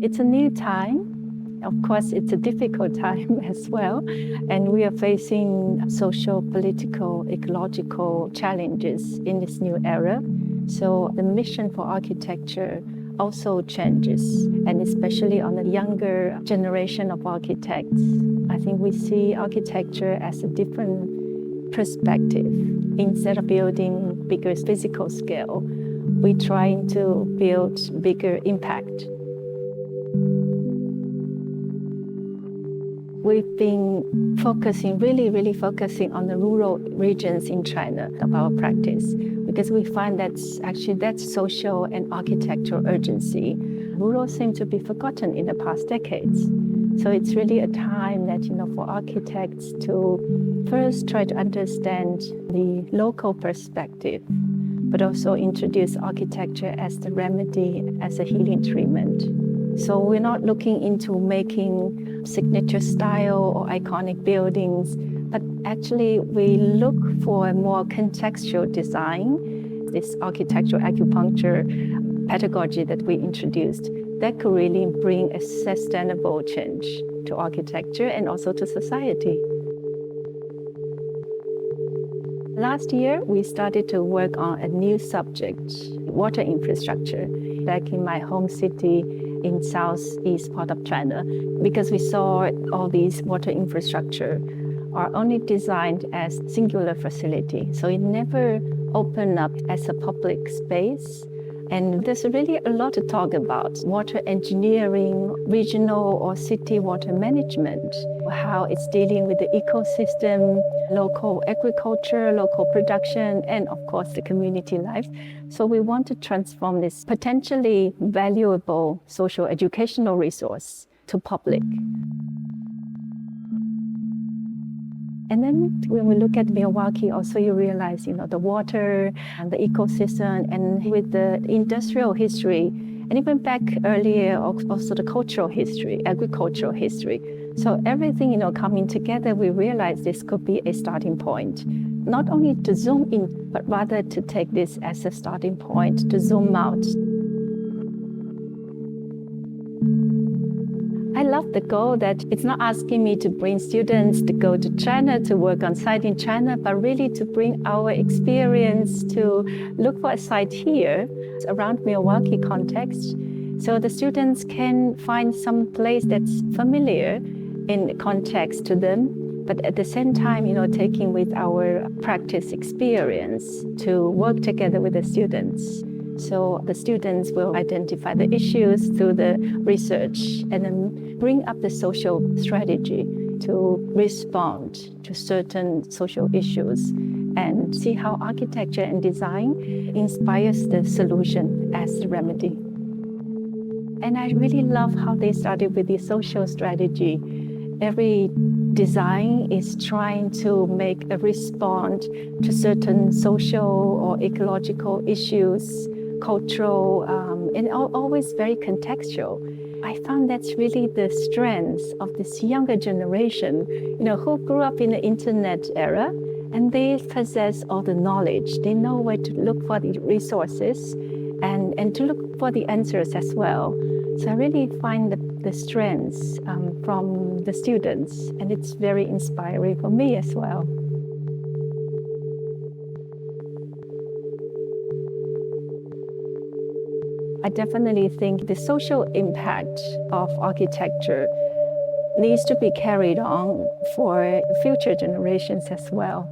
It's a new time. Of course, it's a difficult time as well. And we are facing social, political, ecological challenges in this new era. So the mission for architecture also changes, and especially on the younger generation of architects. I think we see architecture as a different perspective. Instead of building bigger physical scale, we're trying to build bigger impact. We've been really focusing on the rural regions in China of our practice, because we find that's social and architectural urgency. Rural seem to be forgotten in the past decades. So it's really a time that, for architects to first try to understand the local perspective, but also introduce architecture as the remedy, as a healing treatment. So we're not looking into making signature style or iconic buildings, but actually we look for a more contextual design. This architectural acupuncture pedagogy that we introduced, that could really bring a sustainable change to architecture and also to society. Last year, we started to work on a new subject, water infrastructure, back in my home city in southeast part of China, because we saw all these water infrastructure are only designed as singular facility. So it never opened up as a public space. And there's really a lot to talk about. Water engineering, regional or city water management, how it's dealing with the ecosystem, local agriculture, local production, and of course the community life. So we want to transform this potentially valuable social educational resource to public. And then when we look at Milwaukee, also you realize, the water and the ecosystem, and with the industrial history, and even back earlier, also the cultural history, agricultural history. So everything, coming together, we realize this could be a starting point, not only to zoom in, but rather to take this as a starting point to zoom out. I love the goal that it's not asking me to bring students to go to China to work on site in China, but really to bring our experience to look for a site here around Milwaukee context, so the students can find some place that's familiar in context to them, but at the same time, taking with our practice experience to work together with the students. So the students will identify the issues through the research and then bring up the social strategy to respond to certain social issues and see how architecture and design inspires the solution as the remedy. And I really love how they started with the social strategy. Every design is trying to make a response to certain social or ecological issues, cultural, and always very contextual. I found that's really the strength of this younger generation, who grew up in the internet era, and they possess all the knowledge. They know where to look for the resources and to look for the answers as well. So I really find the strengths from the students, and it's very inspiring for me as well. I definitely think the social impact of architecture needs to be carried on for future generations as well.